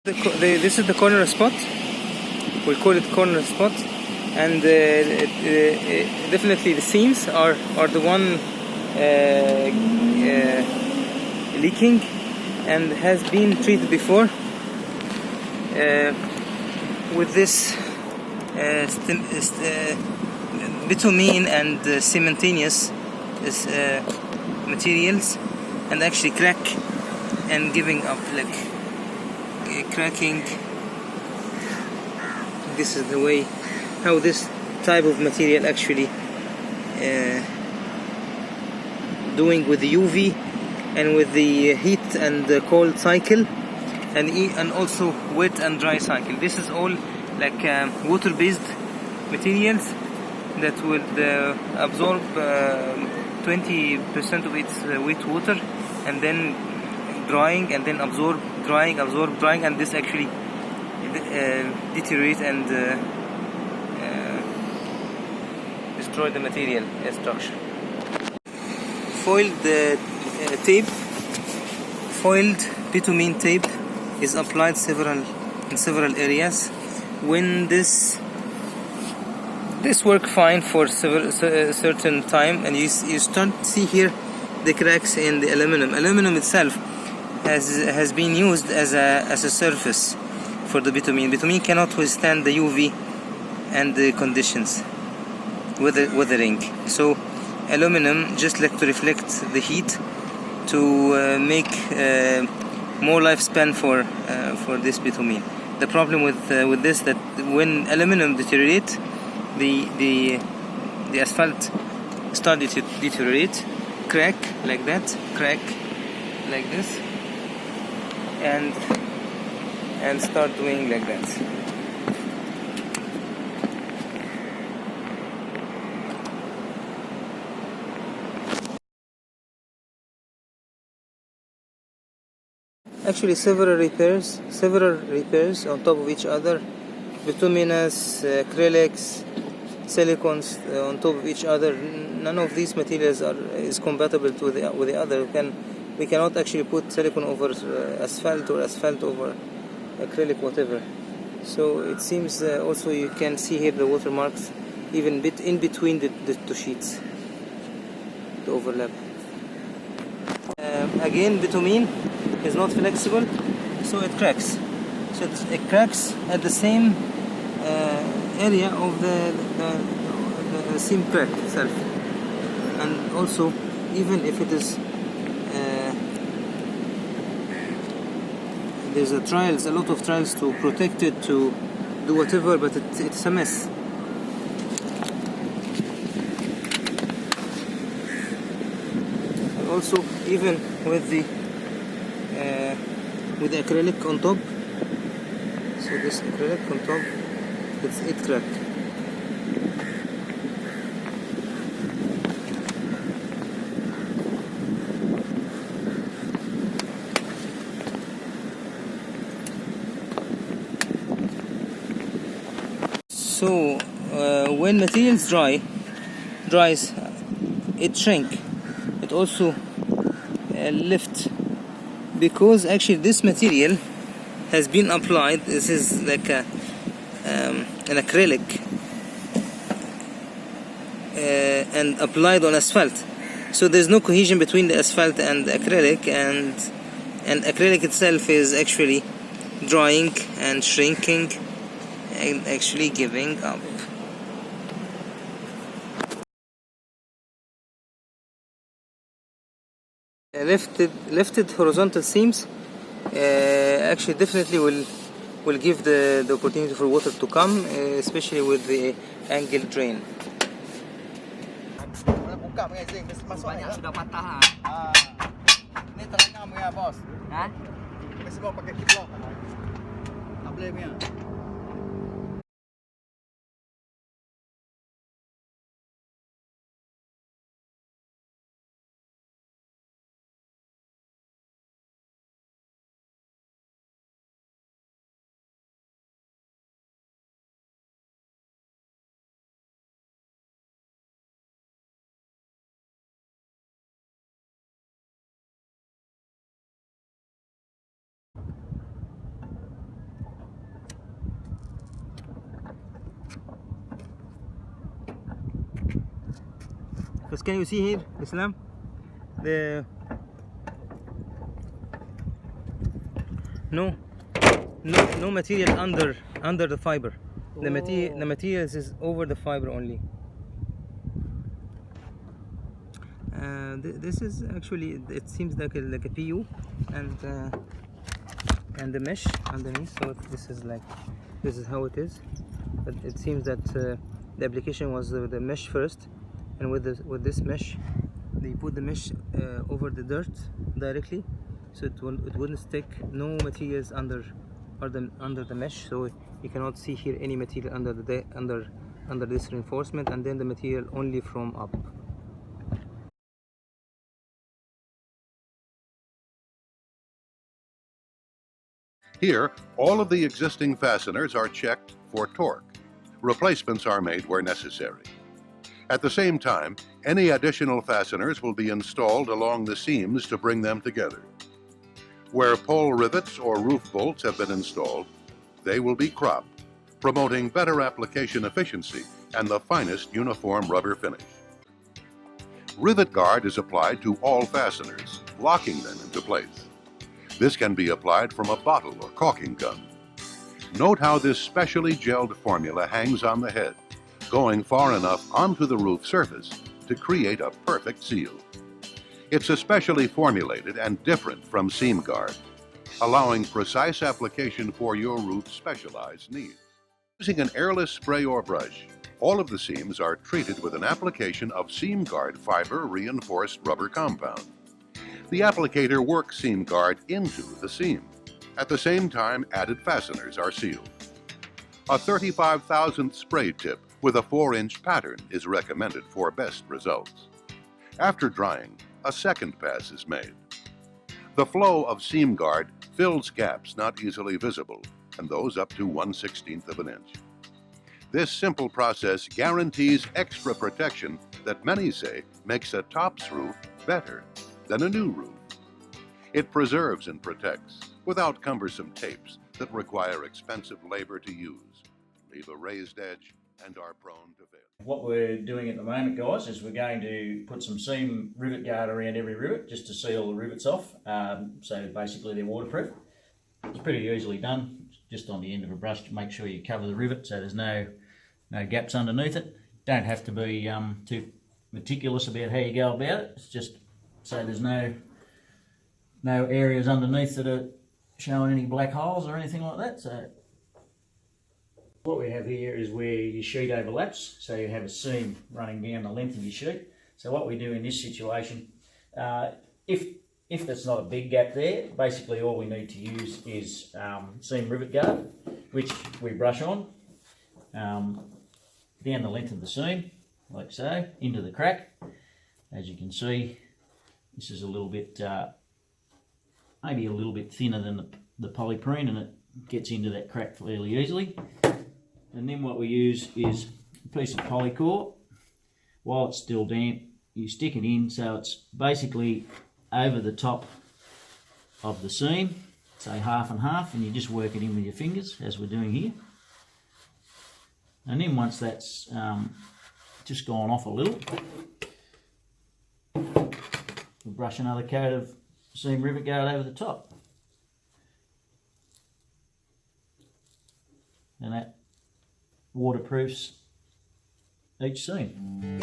This is the corner spot. We call it corner spot, and definitely the seams are the one leaking, and has been treated before with this bitumen and cementanious materials, and actually crack and giving up, like cracking. This is the way how this type of material actually doing with the UV and with the heat and the cold cycle, and also wet and dry cycle. This is all like water-based materials that would absorb 20% of its wet water, and then drying, and then absorb, drying, absorb, drying, and this actually deteriorate and destroy the material structure. Foiled tape, foiled bitumen tape is applied in several areas. When this work fine for certain time, and you start to see here the cracks in the aluminum. Aluminum itself has been used as a surface for the bitumen. Bitumen cannot withstand the UV and the conditions, weathering. So aluminum just like to reflect the heat to make more lifespan for this bitumen. The problem with this, that when aluminum deteriorates, the asphalt start to deteriorate, crack like that, crack like this, and start doing like that. Actually, several repairs on top of each other, bituminous, acrylics, silicones on top of each other. None of these materials is compatible with the other. We cannot actually put silicone over asphalt, or asphalt over acrylic, whatever. So it seems also you can see here the watermarks even in between the two sheets, the overlap. Again, bitumen is not flexible, so it cracks. So it cracks at the same area of the seam crack itself, and also even if it is there's a lot of trials to protect it, to do whatever, but it's a mess. And also even with the acrylic on top, so this acrylic on top, it cracked. So when materials dries, it shrink. It also lift, because actually this material has been applied. This is like an acrylic and applied on asphalt. So there's no cohesion between the asphalt and the acrylic, and acrylic itself is actually drying and shrinking and actually giving up. Lifted horizontal seams actually definitely will give the opportunity for water to come, especially with the angle drain. Banyak sudah patah. Ini terangkan punya bos. Semua pakai kiblok. Tak boleh punya. Because can you see here, Islam? The no material under the fiber. The materials is over the fiber only. This is actually, it seems like a PU and the mesh underneath. So this is how it is. But it seems that the application was the mesh first, and with this mesh, they put the mesh over the dirt directly, so it wouldn't stick. No materials under the mesh, so you cannot see here any material under this reinforcement, and then the material only from up. Here, all of the existing fasteners are checked for torque. Replacements are made where necessary. At the same time, any additional fasteners will be installed along the seams to bring them together. Where pole rivets or roof bolts have been installed, they will be cropped, promoting better application efficiency and the finest uniform rubber finish. Rivet guard is applied to all fasteners, locking them into place. This can be applied from a bottle or caulking gun. Note how this specially gelled formula hangs on the head, going far enough onto the roof surface to create a perfect seal. It's especially formulated and different from seam guard, allowing precise application for your roof's specialized needs. Using an airless spray or brush, all of the seams are treated with an application of seam guard fiber reinforced rubber compound. The applicator works seam guard into the seam. At the same time, added fasteners are sealed. A 35,000th spray tip with a 4-inch pattern is recommended for best results. After drying, a second pass is made. The flow of seam guard fills gaps not easily visible, and those up to 1/16 of an inch. This simple process guarantees extra protection that many say makes a tops roof better than a new roof. It preserves and protects without cumbersome tapes that require expensive labor to use, leave a raised edge, and are prone to failure. What we're doing at the moment, guys, is we're going to put some seam rivet guard around every rivet just to seal the rivets off, so basically they're waterproof. It's pretty easily done, just on the end of a brush to make sure you cover the rivet so there's no gaps underneath it. Don't have to be too meticulous about how you go about it. It's just so there's no areas underneath that are showing any black holes or anything like that. So what we have here is where your sheet overlaps, so you have a seam running down the length of your sheet. So what we do in this situation, if there's not a big gap there, basically all we need to use is seam rivet guard, which we brush on down the length of the seam, like so, into the crack. As you can see, this is a little bit, maybe a little bit thinner than the polyprene, and it gets into that crack fairly easily. And then what we use is a piece of polycore. While it's still damp, you stick it in so it's basically over the top of the seam, say half and half, and you just work it in with your fingers as we're doing here. And then once that's just gone off a little, we'll brush another coat of seam rivet guard over the top. And that waterproofs each seam.